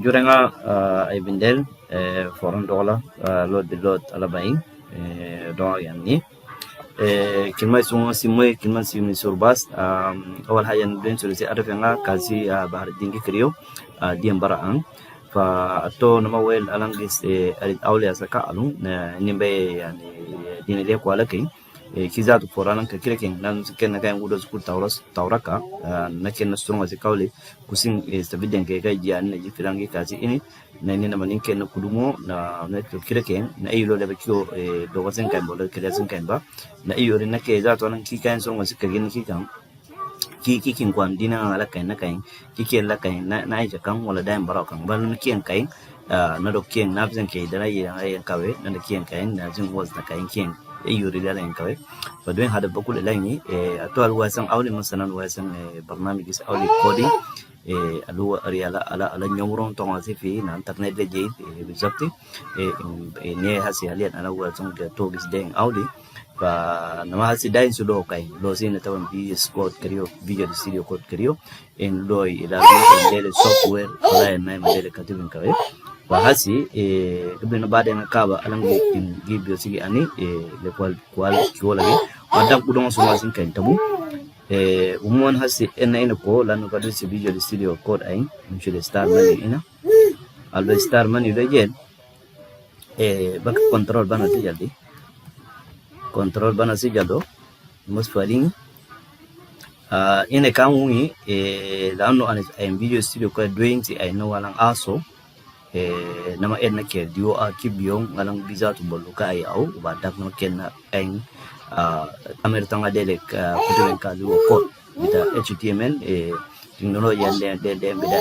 Jurenga ay bindel forum dola lot bilot alabain doa yani kilma sungo simwe kilma simi surbas awal hayan ben sulisi arafenga kasi bahar dingi kriyo diam baraan fa ato nama wel alangis arit awli asaka alung nimbe yani dinile ko alaki kizatu foranan ka kirekin nan ken na kayan gudo su tauraka na ken na strong asi kawli kusin sabiden ke kai jian na jifirangi kasi ini na ni na manin ken na kudumo na kireken na iyo le bakio do wasen kan bolo kiresen kan ba na iyo rin na ke zato nan ki kayan strong asi kagin ki kan ki kin kwan dina ala kain na kain ki ke la kain na ai kan wala dai barau kan ban na kiyan kain na do kiyan na bizan ke da ai kawe na kiyan kain na jin was na kain kiyan يوري لا ين كوي فدوين هذا بقول لاني اتوال واسن اولي مثلا واسن برنامج اولي كودين اللي ريالا على نيورون تونسي في نان تقنيت جيد بالضبط ني هسي حاليا انا واسن توغس دين اولي فنما هسي داين سودو كاي لو سين تبن بي سكوت كريو فيديو ستوديو كود كريو ان لوي الى ديل سوفت وير ولا ما مدل كاتبين كوي وهسي قبل بعد ما كابا ألانغ جيبيو سيجي أني لقوال كيولا جي وادام كودون سواسين كين تبو ومون هسي إنا كو لانو كادو سي فيديو ستوديو كود أين مشي ستار ماني إنا ألبا ستار ماني رجال بك كنترول بنا تجادي كنترول بنا سيجادو مسفارين إنا كاموي لانو أنا فيديو ستوديو كود دوين سي أي نو والان آسو nama en ke dio a kibiong alang biza to boluka ay au badak no ken en amertanga dele kutuwen ka duo ko bita HTML tingno yande de bida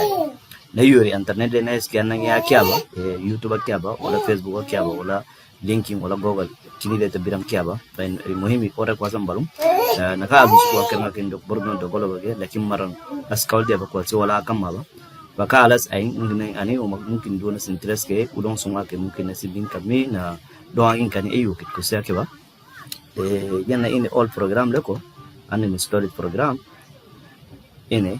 na yuri internet de na scan na ya kyaba YouTube kyaba wala Facebook kyaba wala linking wala Google tini de biram kyaba ben muhimi ora kwa sambalum naka abisu ko kenga kendo borno do golo bage lakin maran askal de ba ko wala kamaba Bakalas ay ani o mungkin doon sa interest ke udong sunga ke mungkin na sibing kami na doangin kani ayo kit ko siya ke ba yan na ini all program leko an installed program ini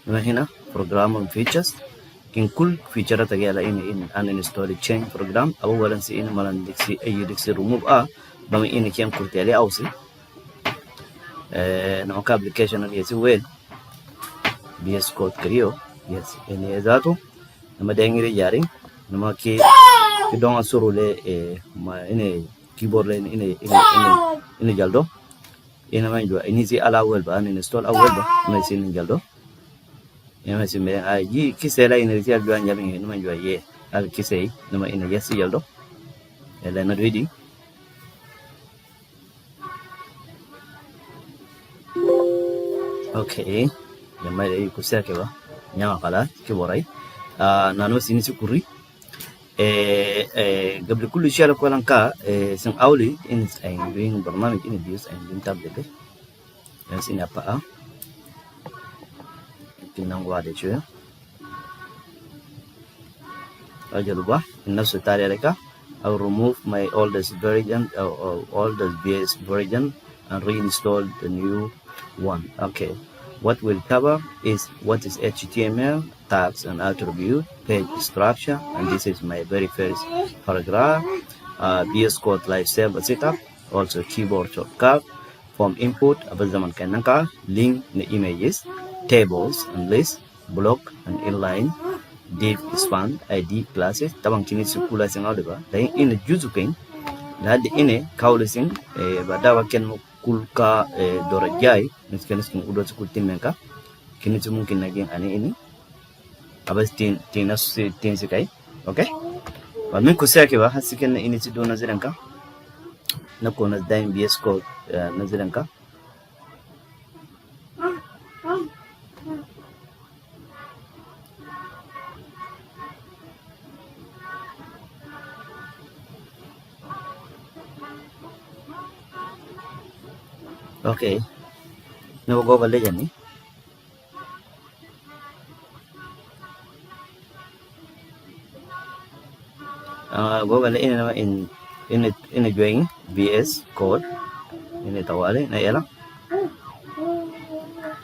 na program on features kin kul feature ta gala ini an installed change program abu walan si ini malan diksi ayo diksi remove bang ini kian kurti ali ausi na ka application ni yesi well Vscode Reinsall yes ini zato nama dengiri jaring nama ki dong asurule ma ini keyboard le ini jaldo ini ma jua ini si ala web ba ini install awal ba ini si jaldo ini ma si me ayi kisela ini si jua jaring ini ma jua ye al kisei nama ini yes jaldo ela na ready okay lama dari kusia ke ba nyama kala ke borai nano sini sukuri قبل كل شيء لو كان كا سن أولي إن بين برنامج إن بيوس بين تابلت يعني سين apa كنا نقعد شوية أجل بقى النفس التالي لك أو remove my oldest version or oldest base version and reinstall the new one. Okay. What we'll cover is what is HTML, tags and attribute, page structure, and this is my very first paragraph, Vscode lifesaver setup, also keyboard shortcut, form input, zaman kananka, link the images, tables and lists, block and inline, div span, ID classes, tabang kini sukula sing audiba, then in the juzuking, lahat ini kaulising, badawa ken kulka dorajai misalnya kung udah cukup tim mereka kini cuma mungkin lagi ani ini abis tin sekai okay Wamin kusia ke ba hasikin ini ci do nazirin ka na ko na dain Vscode nazirin ka okay nago balik yan go balik ini nama in join Vscode ini tawali na yala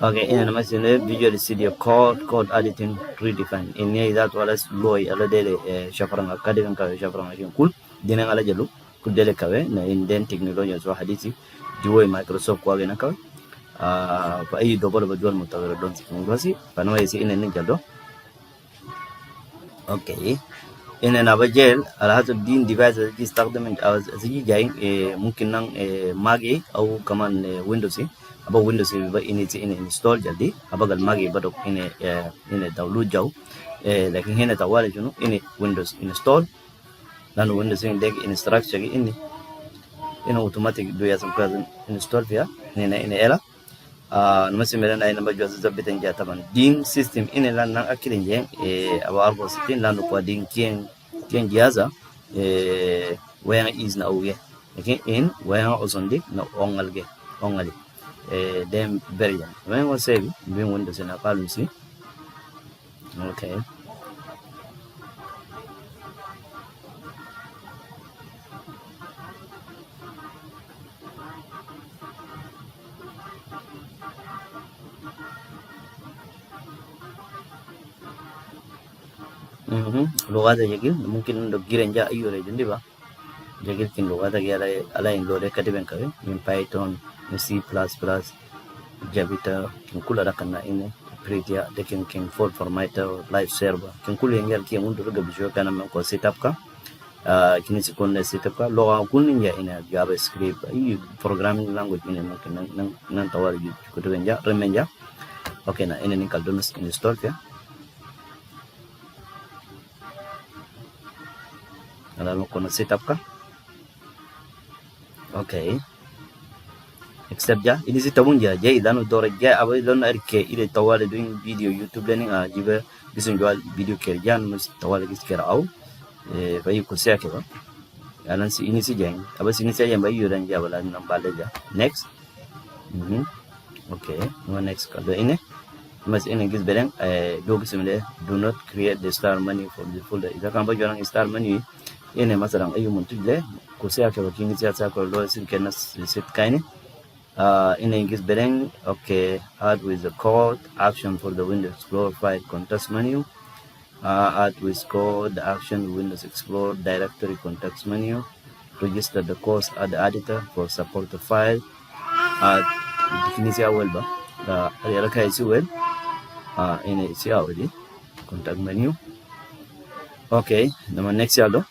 Okay, in the machine, Visual Studio code editing redefined. In here, that was low, a little Shafran Academy, Shafran cool, then a little could delicate, in then technology as well, Hadisi, Duo Microsoft Quaganaka, but I double of a dual motor, don't see, but no, I see in a ninja. Okay. In another jail, alhaza din device يستخدم زي جاي ممكن نان ماجي أو كمان ويندوز أبغى ويندوز يبقى إن install جدي أبغى الماجي بدو إن داونلود جو لكن هنا توالي جنو إن ويندوز install لأنه ويندوز إن ديك instruction إن automatic دو ياسم كذا install فيها إن إلا نمسي ملان أي نمبر جوز زبطن جا طبعا دين سيستم إن لان نان أكيدين جين أبغى أربعة ستين لأنه قادين كين جهازا وين إذن أوجه لكن إن وين أصندي أونغالي dem berjan when was saving being windows in a policy. Okay. لغات جاكيل ممكن نجيرن جا أيوة لجندي با جاكيل كين لغات جالا على إن لغات كتبين كوي من بايثون من سي بلس بلس جافيتا كين كل هذا كنا إنه بريتيا لكن كين فول فورماتا لايف سيرفر كين كل ينجال كين مندو رجع بشوف كنا من كو سيت أب كا كين سيكون سيت أب كا لغة كل نيجا إنه جافا سكريبت أي programming language إنه ممكن نان تواري كتبين جا رمين جا أوكي نا إنه نكال دونس install كا lalu kono setup ka. Okay, accept ja ini si tabun ja jai danu dora ja abai lon arke ile tawale doing video YouTube learning jiba bisun jual video kerjaan mus tawale gis kera au bayi kursia ke ba anan si ini si jeng abai sini saya yang bayi yuran ja bala nam bale ja next. Okay, no next kalau ini mas ini gis bereng do gisumle do not create the star menu from the folder ida kan ba jorang star menu ini masalah ayu muntujle kursia ke working siasa ko lo sin kenas sit kaini ini gis bereng. Okay, add with the code action for the Windows Explorer file context menu, add with code action Windows Explorer directory context menu, register the course add editor for support the file, add definisi awal ba ada kai si well ini si awal di contact menu. Okay, nama next ya lo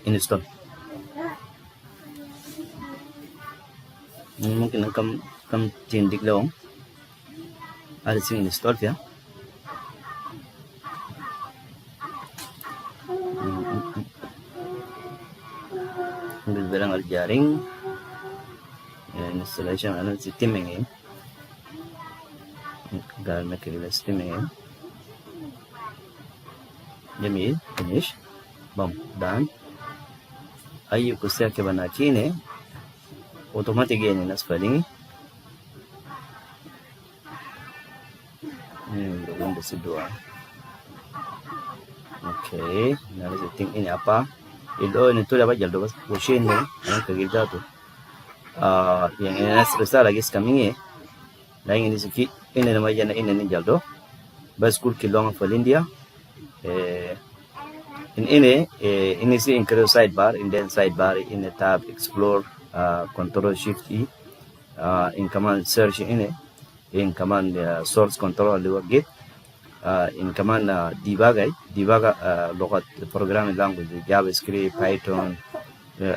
install mungkin kam tindik long ada sing install ya. Ini barang al jaring installation ana sistem ini gal makil sistem ini jamil finish bam done. Ayo kursia ke bana kine automatic ini nas paling Windows 2. Okay, nah setting ini apa itu ini tuh dapat jaldo bas pusing nih yang kerja tuh yang ini nas besar lagi kami lain ini sikit ini namanya ini jaldo bas kur kilong India ini si include sidebar in then sidebar in the tab explore control shift E in command search in command source control lewat git in command debugger logat programming language JavaScript Python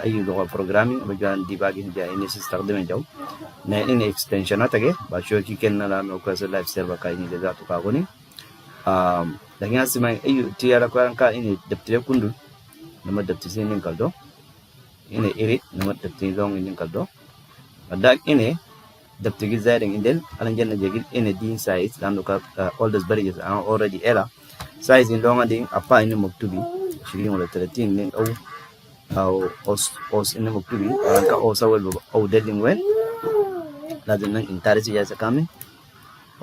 ayu logat programming bagian debugging dia ini sistem jauh nah ini extension atau basyo kiken na lang ko sa live server ka ini daga to ka goni lagi asli main ayu tiara ko ka ini daptir kundu nama daptir sini kaldo ini irit nama daptir long ini kaldo ada ini daptir gizaring indel alan janna jegil ini din size dan ka all those barriers are already era size in long ading apa ini muktubi 20 wala 30 nin au os ini muktubi ka osa wel au dealing well lazim nang interest ya sakami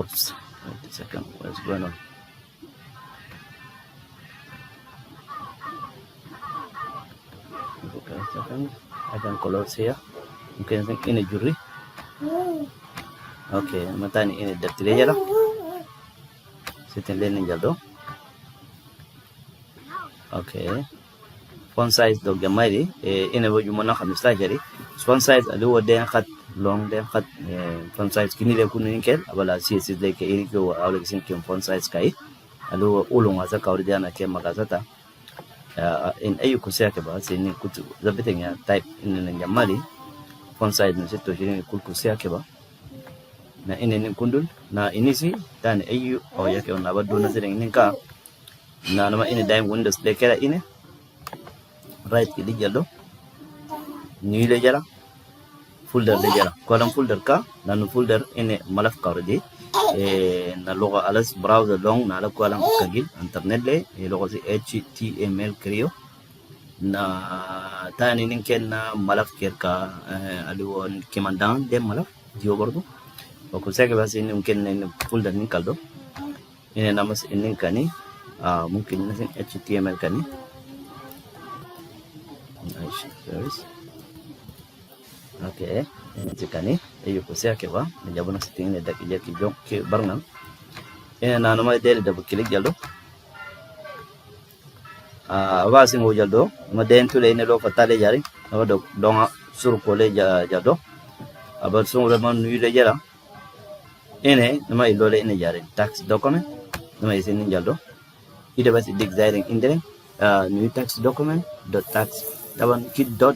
oops wait a second what's going on. Akan close here mungkin ini juri Oke, matani ini daktile jala. Sitten lenin jaldo. Oke. Font size dog jamari ini waju mana 15 jari. Font size alu wada khat long dan khat font size kini le kunin kel abala CSS le ke iri ko awle sin kim font size kai. Alu ulung asa kawri dana ke makasata. In ayu kusia ke ba sini kutu zabitenya type ini jamari. Font size ni situ ini kul kusia ke ba. Na ini kundul na ini sih dan ayu oh ya ke ona badu na sering ini ka na nama ini daim windows le kera ini right klik jaldo new le jara folder le jara kolam folder ka nanu folder ini malaf kawrdi na logo alas browser long na la kolam kagil internet le logo si HTML creo na tani ninken na malaf kerka alu kemandan dem malaf dio bordo Oke, saya bahas ini mungkin ini folder ini kaldo. Ini nama ini kani, mungkin ini HTML kani. Oke, ini kani. Ayo saya kewa, menjawab nasi tinggi ini dak ijak kijong ke barang. Ini nama dari double klik jaldo. Bahas ini jaldo. Kemudian tu ini lo fatale jari. Apa dong suruh kole jaldo. Abad semua orang new le jara. Ini nama ilole ini jari tax document nama isini jaldo ida basi designing indere new tax document dot tax taban kit dot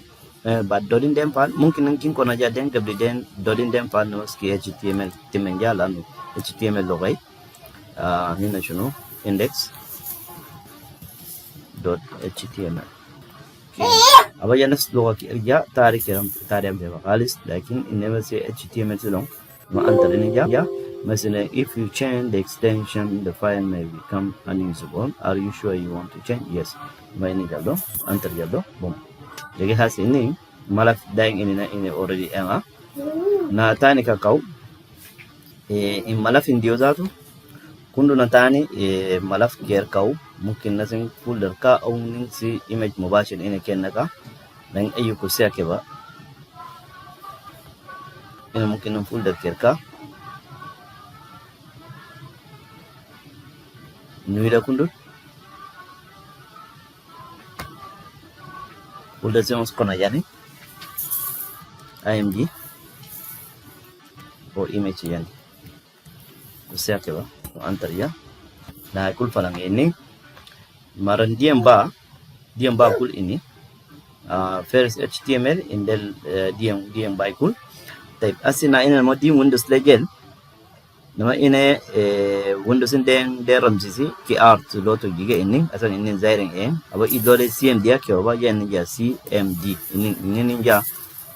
but dodin dem fal mungkin nangkin kona jaden gabli den dodin dem fal no ski HTML timen jalan HTML logay ni na shuno index dot HTML aba yanas loga ki ja tarik tarim be khalis lakin inma se HTML silong ma antar ini ya مثلا if you change the extension the file may become unusable. Are you sure you want to change? Yes. Ma ini jaldo antar jaldo boom jadi hasil ini malaf daing ini na ini already na tani kakau in malaf indio zatu kundu na tani malaf ger kau mungkin nasin folder ka au ning si image mubashir ini kenaka dan ayu ko siya ke ba ini mungkin ng folder ker ka nuida kundu folder se kona yani img o image yani usia ke ba antar ya na kul falang ini maran diem ba kul ini first HTML in del diem ba kul type asina ina mo diem windows legend nama ini Windows den ramsisi ki art loto giga ini asan ini zairing aba idole CMD ya ke ba yan ya CMD ini ja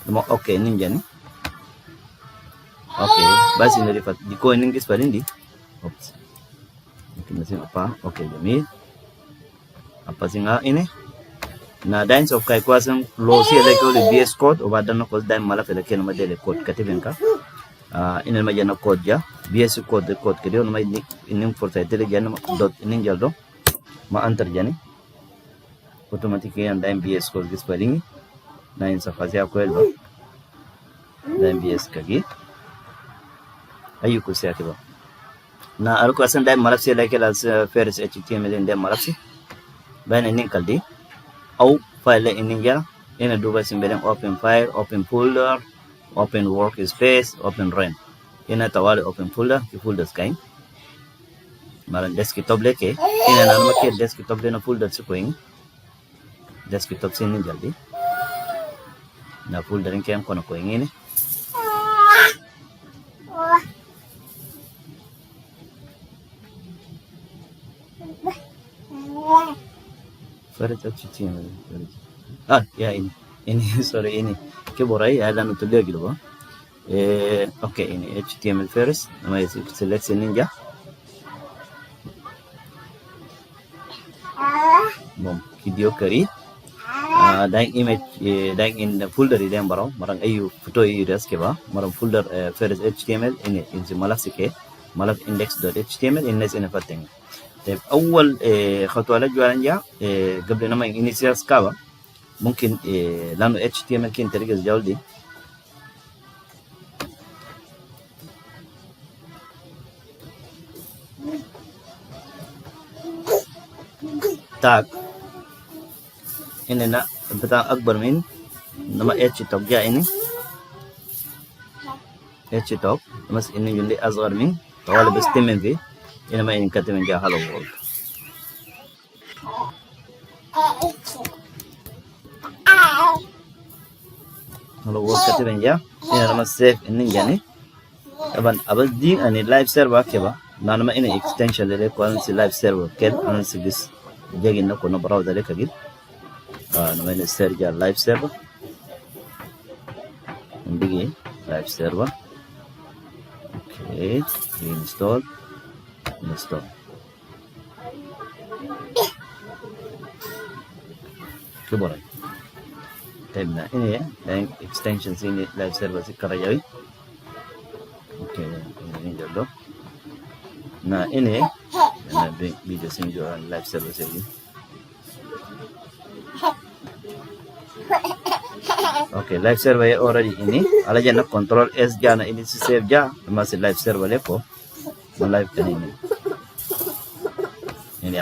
nama okay ini jani okay basi ini rifat di ko ini gis palindi ops mungkin masih apa okay jamil apa singa ini na dance of kai kwasan lo si da ko Vscode obadan ko dan mala fela ken ma dele code katibenka ini majana code ya Vscode code kedio nama ini forta tele jana dot ini jaldo ma antar jani automatically and dan Vscode gis palingi na in safasi ko elba dan Vs kagi ayu ko sia kiba na arko asan dan malaf se like las first HTML in dan malaf se bana ini kaldi au file ini ja ina duba simbelen open file open folder open workspace open run ina tawali open folder ki folders kain maran desktop leke ina nama ke desktop le na folder su koin desktop sini jaldi na folder ke am kono koin ini first HTML ya ini sorry ini keborai ada nutul lagi loh oke ini HTML first nama isi select ninja bom video kari dan image dan in folder ini yang baru marang ayu foto ini ke ba marang folder first HTML ini malaf sike malaf index.html index ini fateng أول خطوة لجوان جا قبل نما initial سكابا ممكن لانه HTML كين تريجز جولدي tag ini na بتاع أكبر من nama htop جاء ini htop بس ini اللي أصغر من طوال بس تمن فيه ini ما ini كتب من جاء hello world hello world كتب من جاء ini nama save ini جاني طبعا أبد دي أني live server كبا nama ini extension dari kuan si live server ken anan si bis jagi na kono browser dari kagil nama ini serja live server bigi live server okay install coba tab na ini ya dan extension sini live server si karayawi okay ini jodoh. Nah ini video sini juga live server ini. Oke, live server already ini. Ala jangan control S jana ini si save ja masih live server lepo. Live kan ini. Ini